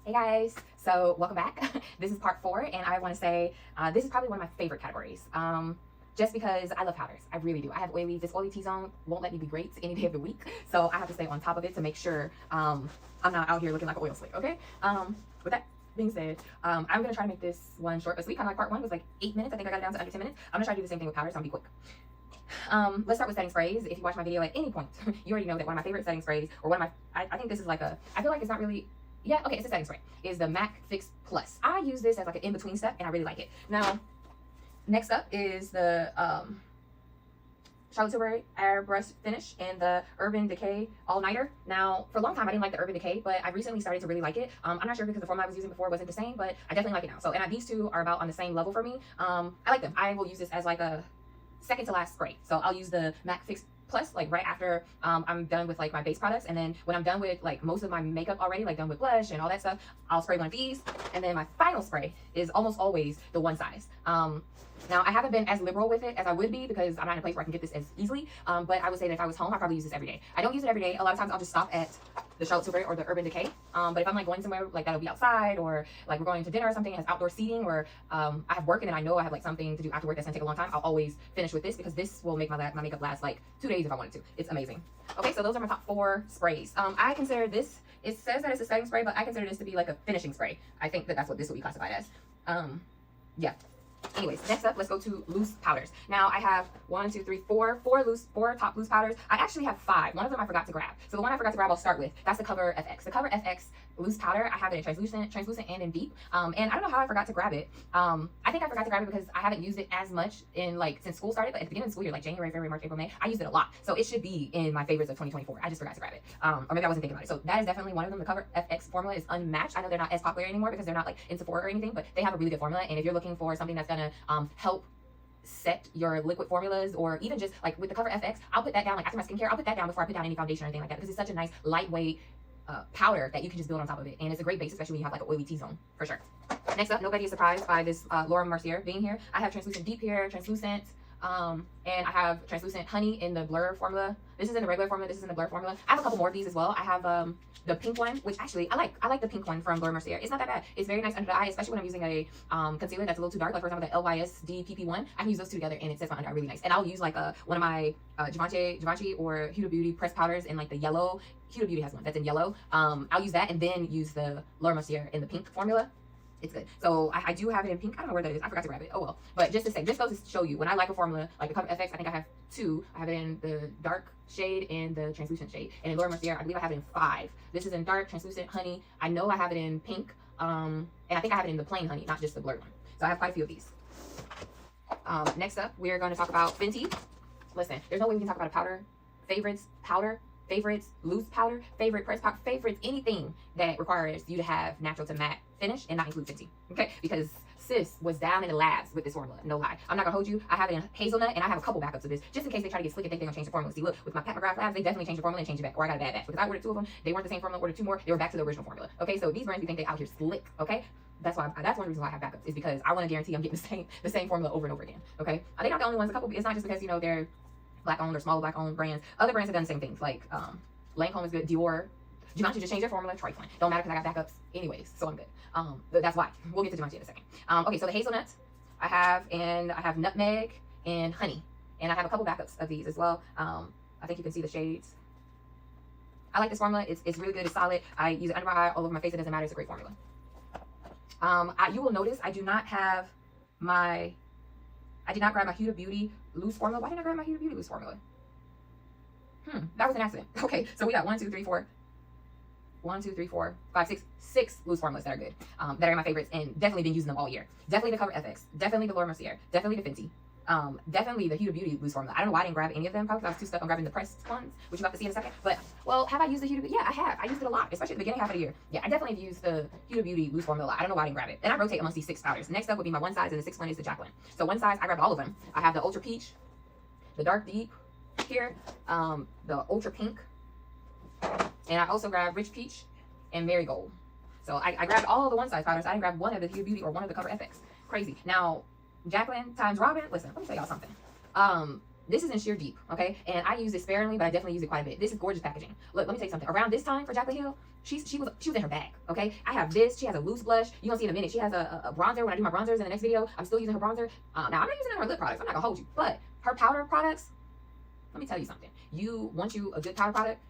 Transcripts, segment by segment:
Hey guys, so welcome back. This is part 4, and I want to say this is probably one of my favorite categories. Just because I love powders, I really do. I have oily, this oily T-zone won't let me be great any day of the week, so I have to stay on top of it to make sure I'm not out here looking like an oil slick. Okay. With that being said, I'm gonna try to make this one short but sweet. Kind of like part 1 was like 8 minutes. I think I got it down to under 10 minutes. I'm gonna try to do the same thing with powders, so I'm gonna be quick. Let's start with setting sprays. If you watch my video at any point, you already know that one of my favorite setting sprays, or one of my, I think this is like a, I feel like it's not really. Yeah, okay, it's a setting spray. Is the MAC Fix Plus. I use this as like an in-between step, and I really like it. Now, next up is the Charlotte Tilbury Airbrush Finish and the Urban Decay All Nighter. Now, for a long time, I didn't like the Urban Decay, but I recently started to really like it. I'm not sure because the formula I was using before wasn't the same, but I definitely like it now. So, and these two are about on the same level for me. I like them. I will use this as like a second to last spray. So I'll use the MAC Fix Plus like right after I'm done with like my base products, and then when I'm done with like most of my makeup already, like done with blush and all that stuff, I'll spray one of these, and then my final spray is almost always the one size. Now I haven't been as liberal with it as I would be because I'm not in a place where I can get this as easily, but I would say that if I was home, I'd probably use this every day. I don't use it every day. A lot of times I'll just stop at the Charlotte Tilbury or the Urban Decay, but if I'm like going somewhere like that'll be outside, or like we're going to dinner or something, it has outdoor seating, or I have work and I know I have like something to do after work that's gonna take a long time, I'll always finish with this because this will make my makeup last like 2 days if I wanted to. It's amazing. Okay, so those are my top 4 sprays. I consider this, it says that it's a setting spray, but I consider this to be like a finishing spray. I think that that's what this will be classified as. Yeah. Anyways, next up, let's go to loose powders. Now I have 4 top loose powders. I actually have 5. One of them I forgot to grab. So the one I forgot to grab, I'll start with. That's the Cover FX. The Cover FX loose powder. I have it in translucent and in deep. And I don't know how I forgot to grab it. I think I forgot to grab it because I haven't used it as much in like since school started. But at the beginning of the school year, like January, February, March, April, May, I used it a lot. So it should be in my favorites of 2024. I just forgot to grab it. Or maybe I wasn't thinking about it. So that is definitely one of them. The Cover FX formula is unmatched. I know they're not as popular anymore because they're not like in Sephora or anything, but they have a really good formula. And if you're looking for something that's gonna help set your liquid formulas, or even just like with the Cover FX, I'll put that down like after my skincare. I'll put that down before I put down any foundation or anything like that because it's such a nice lightweight powder that you can just build on top of it, and it's a great base, especially when you have like an oily T-zone for sure. Next up, nobody is surprised by this Laura Mercier being here. I have translucent deep here, translucent, and I have translucent honey in the blur formula. This is in the regular formula, this is in the blur formula. I have a couple more of these as well. I have the pink one, which actually I like the pink one from Laura Mercier. It's not that bad. It's very nice under the eye, especially when I'm using a concealer that's a little too dark, like for example the LYSD PP1. I can use those two together and it sets my under eye really nice. And I'll use like one of my Givenchy or Huda Beauty pressed powders in like the yellow. Huda Beauty has one that's in yellow. I'll use that and then use the Laura Mercier in the pink formula. It's good. So I do have it in pink. I don't know where that is. I forgot to grab it. Oh well. But just to say, just goes to show you when I like a formula, like the Cover FX, I think I have 2. I have it in the dark shade and the translucent shade. And in Laura Mercier, I believe I have it in 5. This is in dark, translucent, honey. I know I have it in pink. And I think I have it in the plain honey, not just the blurred one. So I have quite a few of these. Next up, we're going to talk about Fenty. Listen, there's no way we can talk about a powder, favorites, loose powder, favorite press powder, favorites, anything that requires you to have natural to matte finish and not include Fenty, okay? Because sis was down in the labs with this formula, no lie. I'm not gonna hold you. I have it in hazelnut, and I have a couple backups of this just in case they try to get slick and think they're gonna change the formula. See, look, with my Pat McGrath labs, they definitely changed the formula and changed it back, or I got a bad batch because I ordered 2 of them. They weren't the same formula. Ordered 2 more. They were back to the original formula. Okay, so these brands, we think they out here slick. Okay, that's one reason why I have backups is because I want to guarantee I'm getting the same formula over and over again. Okay, they're not the only ones. It's not just because you know they're black owned or smaller black owned brands. Other brands have done the same things. Like Lancome is good. Dior, Givenchy just changed their formula. Trifling. Don't matter because I got backups anyways, so I'm good. That's why. We'll get to Givenchy in a second. Okay, so the hazelnuts I have nutmeg and honey, and I have a couple backups of these as well. I think you can see the shades. I like this formula. It's really good. It's solid. I use it under my eye, all over my face. It doesn't matter. It's a great formula. You will notice I did not grab my Huda Beauty loose formula. Why didn't I grab my Huda Beauty loose formula? That was an accident. Okay, so we got 1, 2, 3, 4, 5, 6 loose formulas that are good, that are my favorites, and definitely been using them all year. Definitely the Cover FX, definitely the Laura Mercier, definitely the Fenty, definitely the Huda Beauty loose formula. I don't know why I didn't grab any of them, probably because I was too stuck on grabbing the pressed ones, which you'll have to see in a second. But, well, have I used the Huda Beauty? Yeah, I have. I used it a lot, especially at the beginning half of the year. Yeah, I definitely have used the Huda Beauty loose formula a lot. I don't know why I didn't grab it. And I rotate amongst these 6 powders. Next up would be my one size, and the 6th one is the Jacqueline. So one size, I grabbed all of them. I have the Ultra Peach, the Dark Deep here, the Ultra Pink, and I also grabbed Rich Peach and Marigold. So I grabbed all the one size powders. I didn't grab one of the Huda Beauty or one of the Cover FX. Crazy. Now, Jacqueline times Robin. Listen, let me tell y'all something. This is in sheer deep, okay? And I use it sparingly, but I definitely use it quite a bit. This is gorgeous packaging. Look, let me tell you something. Around this time for Jaclyn Hill, she was in her bag, okay? I have this. She has a loose blush. You're gonna see in a minute. She has a bronzer. When I do my bronzers in the next video, I'm still using her bronzer. Now I'm not using her lip products. I'm not gonna hold you, but her powder products. Let me tell you something. You want you a good powder product,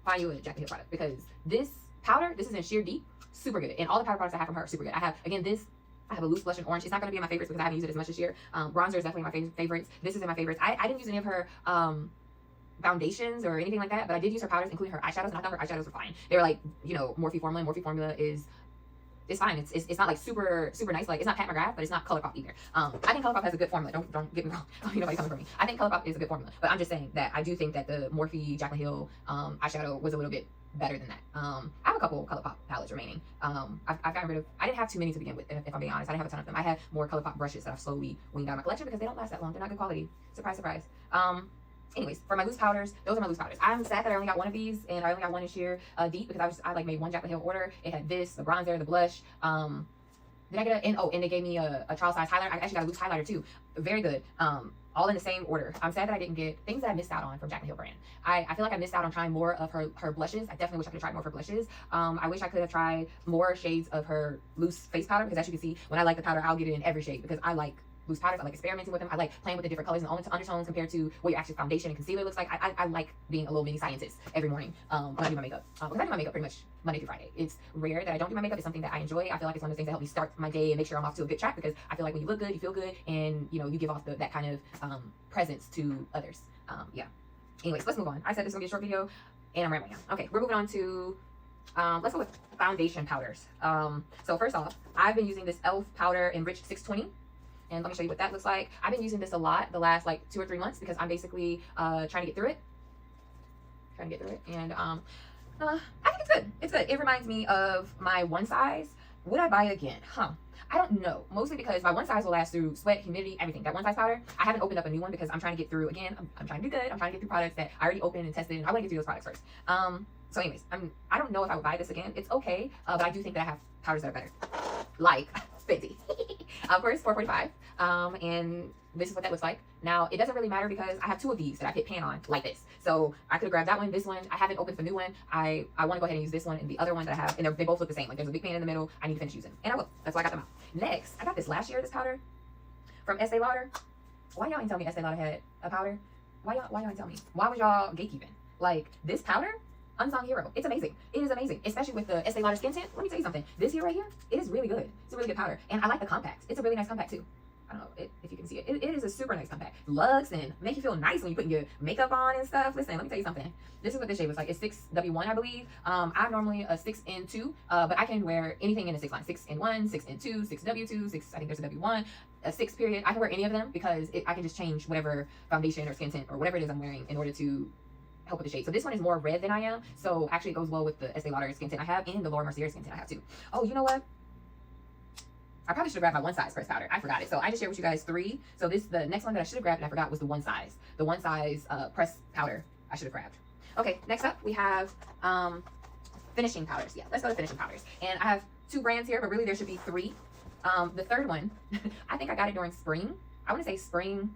find you a Jaclyn Hill product, because this powder, this is in sheer deep, super good. And all the powder products I have from her are super good. I have, again, this. I have a loose blush in orange. It's not going to be in my favorites because I haven't used it as much this year. Bronzer is definitely my favorites. This is in my favorites. I didn't use any of her foundations or anything like that, but I did use her powders, including her eyeshadows, and I thought her eyeshadows were fine. They were like, you know, Morphe formula. Morphe formula is fine. It's not like super nice. Like, it's not Pat McGrath, but it's not ColourPop either. I think ColourPop has a good formula. Don't get me wrong. You know, coming from me. I think ColourPop is a good formula, but I'm just saying that I do think that the Morphe Jaclyn Hill eyeshadow was a little bit better than that. I have a couple ColourPop palettes remaining. I've gotten rid of, I didn't have too many to begin with, if I'm being honest. I didn't have a ton of them. I had more ColourPop brushes that I've slowly weaned out of my collection because they don't last that long. They're not good quality. Surprise, surprise. Anyways, for my loose powders, those are my loose powders. I'm sad that I only got one of these, and I only got one in sheer deep because I like made one Jaclyn Hill order. It had this, the bronzer, the blush. Did I get and they gave me a trial size highlighter. I actually got a loose highlighter too. Very good. All in the same order. I'm sad that I didn't get things that I missed out on from Jaclyn Hill brand. I feel like I missed out on trying more of her blushes. I definitely wish I could have tried more of her blushes. I wish I could have tried more shades of her loose face powder, because as you can see, when I like the powder, I'll get it in every shade because I like loose powders. I like experimenting with them. I like playing with the different colors and undertones compared to what your actual foundation and concealer looks like. I like being a little mini scientist every morning when I do my makeup. Because I do my makeup pretty much Monday through Friday. It's rare that I don't do my makeup. It's something that I enjoy. I feel like it's one of the things that help me start my day and make sure I'm off to a good track, because I feel like when you look good, you feel good, and you know, you give off that kind of presence to others. Yeah. Anyways, let's move on. I said this is gonna be a short video, and I'm rambling now. Okay, we're moving on to let's go with foundation powders. So first off, I've been using this e.l.f. powder Enriched 620. And let me show you what that looks like. I've been using this a lot the last like 2 or 3 months because I'm basically trying to get through it. And I think it's good. It's good. It reminds me of my one size. Would I buy it again? I don't know. Mostly because my one size will last through sweat, humidity, everything. That one size powder, I haven't opened up a new one because I'm trying to get through, again, I'm trying to do good. I'm trying to get through products that I already opened and tested, and I want to get through those products first. So anyways, I don't know if I would buy this again. It's okay, but I do think that I have powders that are better. Like Fenty. Of course, 445. And this is what that looks like. Now, it doesn't really matter because I have 2 of these that I've hit pan on like this. So I could have grabbed that one, this one. I haven't opened the new one. I want to go ahead and use this one and the other one that I have. And they both look the same. Like, there's a big pan in the middle. I need to finish using. And I will. That's why I got them out. Next, I got this last year, this powder from Estee Lauder. Why y'all ain't tell me Estee Lauder had a powder? Why y'all ain't tell me? Why was y'all gatekeeping? Like, this powder? Unsung hero. It's amazing. It is amazing, especially with the Estee Lauder skin tint. Let me tell you something. This here right here, it is really good. It's a really good powder, and I like the compact. It's a really nice compact too. I don't know if you can see it. It is a super nice compact. Luxe and make you feel nice when you put your makeup on and stuff. Listen, let me tell you something. This is what this shade looks like. It's 6W1, I believe. I'm normally a 6N2, but I can wear anything in the 6 line. 6N1, 6N2, 6W2, 6. I think there's a W1, a 6 period. I can wear any of them because I can just change whatever foundation or skin tint or whatever it is I'm wearing in order to help with the shade. So this one is more red than I am, so actually it goes well with the Estee Lauder skin tint I have and the Laura Mercier skin tint I have too. Oh, you know what? I probably should have grabbed my one size pressed powder. I forgot it. So I just shared with you guys 3. So the next one that I should have grabbed and I forgot was the one size. The one size pressed powder I should have grabbed. Okay, next up we have finishing powders. Yeah, let's go to finishing powders. And I have 2 brands here, but really there should be 3. The third one, I think I got it during spring. I want to say spring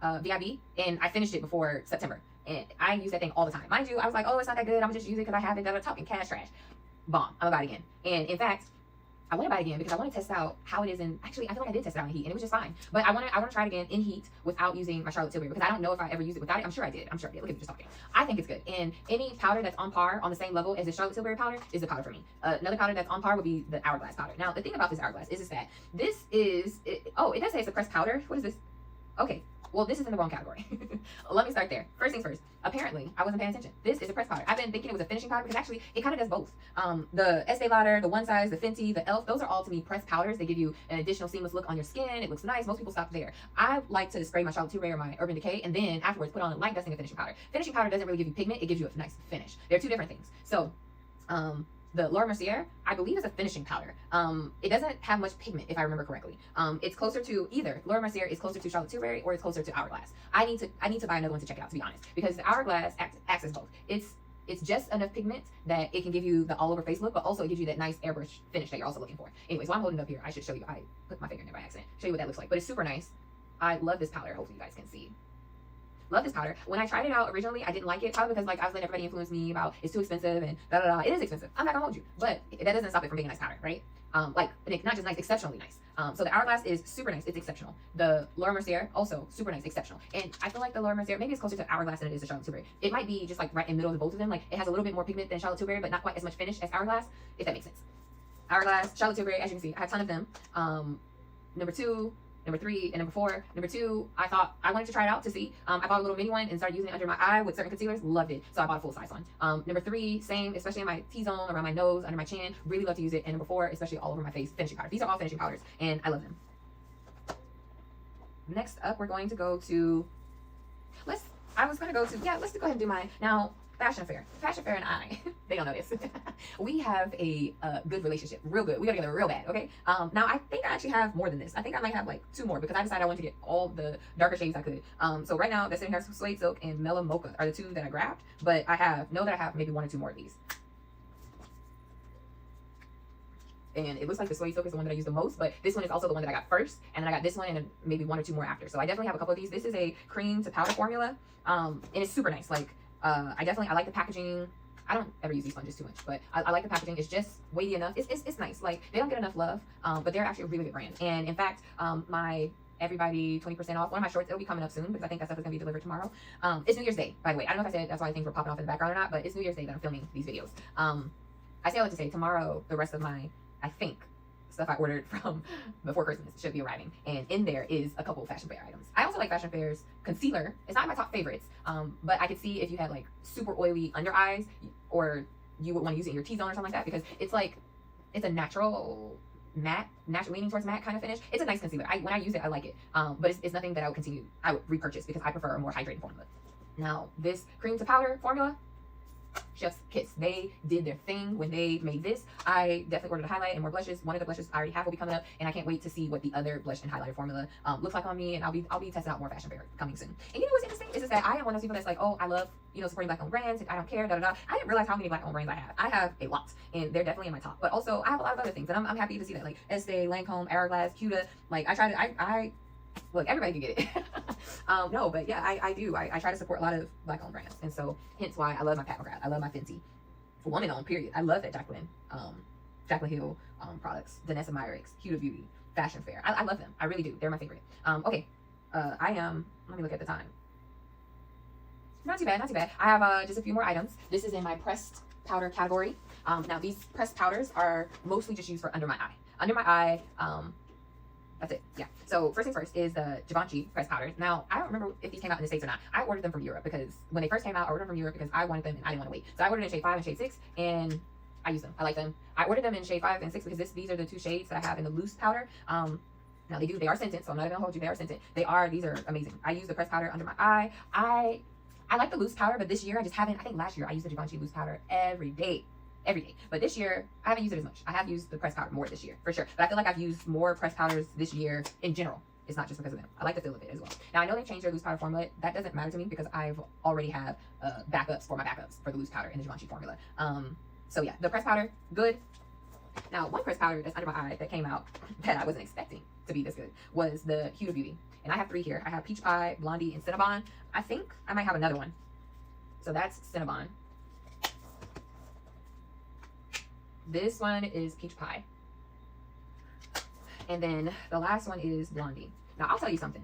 VIB, and I finished it before September. And I use that thing all the time. Mind you, I was like, oh, it's not that good. I'm just use it because I have it. I'm talking cash trash. Bomb. I'm gonna buy it again. And in fact, I want to buy it again because I want to test out how it is in. Actually, I feel like I did test it out in heat, and it was just fine. But I want to try it again in heat without using my Charlotte Tilbury, because I don't know if I ever used it without it. I'm sure I did. Look at me just talking. I think it's good. And any powder that's on par, on the same level as the Charlotte Tilbury powder, is the powder for me. Another powder that's on par would be the Hourglass powder. Now, the thing about this Hourglass is that this is. It does say it's a pressed powder. What is this? Okay. Well, this is in the wrong category. Let me start there. First things first. Apparently, I wasn't paying attention. This is a pressed powder. I've been thinking it was a finishing powder because actually it kind of does both. The Estee Lauder, the one size, the Fenty, the e.l.f., those are all to me pressed powders. They give you an additional seamless look on your skin. It looks nice. Most people stop there. I like to spray my Charlotte Tilbury or my Urban Decay and then afterwards put on a light dusting of finishing powder. Finishing powder doesn't really give you pigment. It gives you a nice finish. They're 2 different things. So, the Laura Mercier, I believe, is a finishing powder. It doesn't have much pigment, if I remember correctly. It's closer to either Laura Mercier is closer to Charlotte Tilbury or it's closer to Hourglass. I need to buy another one to check it out, to be honest, because the Hourglass acts as both. It's just enough pigment that it can give you the all over face look, but also it gives you that nice airbrush finish that you're also looking for. Anyways, while I'm holding it up here, I should show you. I put my finger in there by accident. Show you what that looks like. But it's super nice. I love this powder. Hopefully you guys can see. Love this powder. When I tried it out originally, I didn't like it, probably because like I was letting everybody influence me about it's too expensive and da da da. It is expensive. I'm not gonna hold you, but that doesn't stop it from being a nice powder, right? Like not just nice, exceptionally nice. So the Hourglass is super nice. It's exceptional. The Laura Mercier also super nice, exceptional. And I feel like the Laura Mercier maybe it's closer to Hourglass than it is to Charlotte Tilbury. It might be just like right in the middle of both of them. Like it has a little bit more pigment than Charlotte Tilbury, but not quite as much finish as Hourglass, if that makes sense. Hourglass, Charlotte Tilbury, as you can see, I have a ton of them. Number 2, number 3, and number 4. Number 2, I thought I wanted to try it out to see. I bought a little mini one and started using it under my eye with certain concealers. Loved it. So I bought a full size one. Number 3, same, especially in my T-zone, around my nose, under my chin. Really love to use it. And number 4, especially all over my face, finishing powder. These are all finishing powders, and I love them. Next up, we're going to go to, let's go ahead and do my, now, Fashion Affair and I, they don't know this. We have a good relationship, real good. We got together real bad, okay? Now I think I actually have more than this. I think I might have like 2 more because I decided I wanted to get all the darker shades I could. So right now, that's sitting here, Suede Silk and Mellow Mocha are the 2 that I grabbed, but I have maybe 1 or 2 more of these. And it looks like the Suede Silk is the one that I use the most, but this one is also the one that I got first, and then I got this one and maybe 1 or 2 more after. So I definitely have a couple of these. This is a cream to powder formula, and it's super nice. Like, I like the packaging. I don't ever use these sponges too much, but I like the packaging. It's just weighty enough. It's nice. Like, they don't get enough love, but they're actually a really good brand. And in fact, my everybody 20% off, one of my shorts, it'll be coming up soon because I think that stuff is gonna be delivered tomorrow. It's New Year's Day, by the way. I don't know if I said that's why things were popping off in the background or not, but it's New Year's Day that I'm filming these videos. I say all that to say tomorrow, the rest of my, I think, stuff I ordered from before Christmas should be arriving, and in there is a couple of Fashion Fair items. I also like Fashion Fair's concealer. It's not my top favorites, but I could see if you had like super oily under eyes, or you would want to use it in your T-zone or something like that, because it's like, it's a natural matte, leaning towards matte kind of finish. It's a nice concealer. When I use it, I like it, but it's nothing that I would repurchase because I prefer a more hydrating formula. Now this cream to powder formula, chef's kiss. They did their thing when they made this. I definitely ordered a highlight and more blushes. One of the blushes I already have will be coming up, and I can't wait to see what the other blush and highlighter formula looks like on me. And I'll be testing out more Fashion Fair coming soon. And you know what's interesting is that I am one of those people that's like, oh, I love, supporting Black-owned brands, and I don't care, da da da. I didn't realize how many Black-owned brands I have. I have a lot, and they're definitely in my top. But also, I have a lot of other things, and I'm happy to see that, like Estee, Lancome, Hourglass, Huda. Like I look, everybody can get it. No, but yeah, I do. I try to support a lot of Black-owned brands, and so hence why I love my Pat McGrath. I love my Fenty. Woman-owned, period. I love that Jaclyn Hill products, Danessa Myricks, Huda Beauty, Fashion Fair. I love them. I really do. They're my favorite. Okay, I am. Let me look at the time. Not too bad. Not too bad. I have just a few more items. This is in my pressed powder category. Now these pressed powders are mostly just used for under my eye. Under my eye. That's it. Yeah. So first things first is the Givenchy pressed powders. Now, I don't remember if these came out in the States or not. I ordered them from Europe because when they first came out, I ordered them from Europe because I wanted them and I didn't want to wait. So I ordered in shade 5 and shade 6, and I use them. I like them. I ordered them in shade 5 and 6 because these are the 2 shades that I have in the loose powder. Now they are scented, so I'm not gonna hold you. They are scented. These are amazing. I use the pressed powder under my eye. I like the loose powder, but this year I just haven't. I think last year I used the Givenchy loose powder every day. But this year I haven't used it as much. I have used the pressed powder more this year for sure, but I feel like I've used more pressed powders this year in general. It's not just because of them. I like the feel of it as well. Now I know they've changed their loose powder formula. That doesn't matter to me because I've already have backups for my backups for the loose powder in the Givenchy formula. So yeah, the pressed powder, good. Now one pressed powder that's under my eye that came out that I wasn't expecting to be this good was the Huda Beauty, and I have 3 here. I have Peach Pie, Blondie, and Cinnabon. I think I might have another one. So that's Cinnabon. This one is Peach Pie. And then the last one is Blondie. Now, I'll tell you something.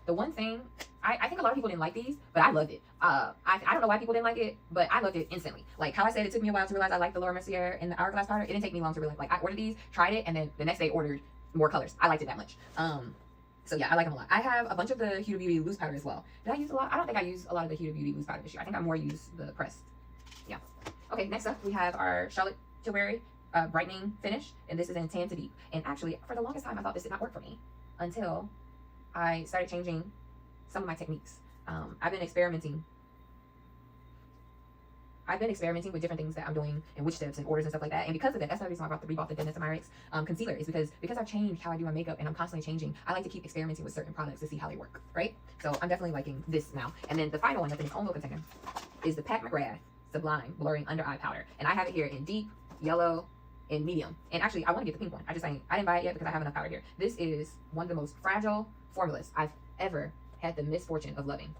The one thing, I think a lot of people didn't like these, but I loved it. I don't know why people didn't like it, but I loved it instantly. Like how I said, it took me a while to realize I liked the Laura Mercier and the Hourglass powder. It didn't take me long to realize. Like I ordered these, tried it, and then the next day ordered more colors. I liked it that much. So yeah, I like them a lot. I have a bunch of the Huda Beauty loose powder as well. Did I use a lot? I don't think I used a lot of the Huda Beauty loose powder this year. I think I more used the pressed. Yeah. Okay, next up we have our Charlotte Tilbury brightening finish, and this is in Tan to Deep. And actually, for the longest time, I thought this did not work for me until I started changing some of my techniques. I've been experimenting with different things that I'm doing and which steps and orders and stuff like that. And because of that, that's the reason why I rebought the Danessa Myricks concealer, is because I've changed how I do my makeup and I'm constantly changing. I like to keep experimenting with certain products to see how they work, right? So I'm definitely liking this now. And then the final one that's in its own little container is the Pat McGrath Sublime Blurring Under Eye Powder. And I have it here in deep, yellow, and medium. And actually, I want to get the pink one. I didn't buy it yet because I have enough powder here. This is one of the most fragile formulas I've ever had the misfortune of loving.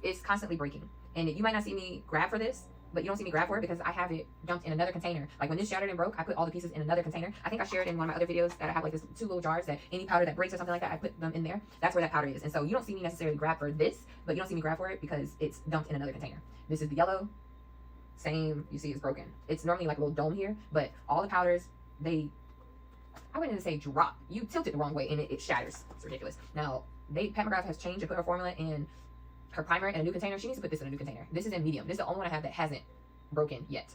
It's constantly breaking. And you might not see me grab for this, but you don't see me grab for it because I have it dumped in another container. Like when this shattered and broke, I put all the pieces in another container. I think I shared in one of my other videos that I have like this 2 little jars that any powder that breaks or something like that, I put them in there. That's where that powder is. And so you don't see me necessarily grab for this, but you don't see me grab for it because it's dumped in another container. This is the yellow. Same, you see it's broken. It's normally like a little dome here, but all the powders, I wouldn't even say drop. You tilt it the wrong way and it shatters. It's ridiculous. Now, Pat McGrath has changed and put her formula in her primer in a new container. She needs to put this in a new container. This is in medium. This is the only one I have that hasn't broken yet.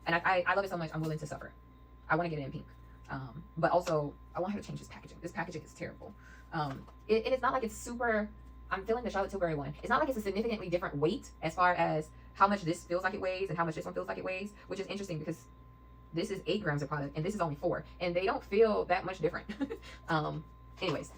And I love it so much, I'm willing to suffer. I want to get it in pink. But also, I want her to change this packaging. This packaging is terrible. And it's not like it's super, I'm feeling the Charlotte Tilbury one. It's not like it's a significantly different weight as far as how much this feels like it weighs and how much this one feels like it weighs, which is interesting because this is 8 grams of product and this is only 4. And they don't feel that much different. Anyways,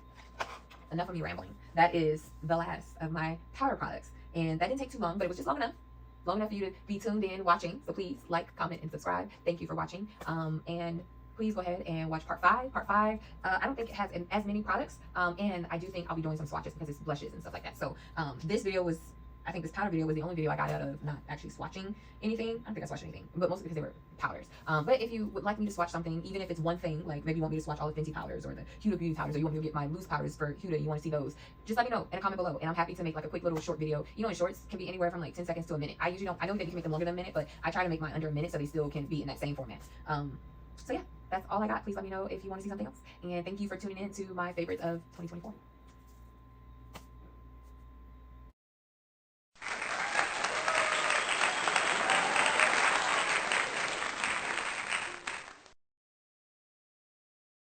enough of me rambling. That is the last of my powder products. And that didn't take too long, but it was just long enough for you to be tuned in watching. So please like, comment, and subscribe. Thank you for watching. And please go ahead and watch part 5. Part 5, I don't think it has as many products. And I do think I'll be doing some swatches because it's blushes and stuff like that. So this video was, I think this powder video was the only video I got out of not actually swatching anything. I don't think I swatched anything, but mostly because they were powders. But if you would like me to swatch something, even if it's one thing, like maybe you want me to swatch all the Fenty powders or the Huda Beauty powders, or you want me to get my loose powders for Huda, you want to see those, just let me know in a comment below, and I'm happy to make like a quick little short video. You know, and shorts can be anywhere from like 10 seconds to a minute. I usually don't, I know that you can make them longer than a minute, but I try to make mine under a minute so they still can be in that same format. So yeah, that's all I got. Please let me know if you want to see something else. And thank you for tuning in to my favorites of 2024.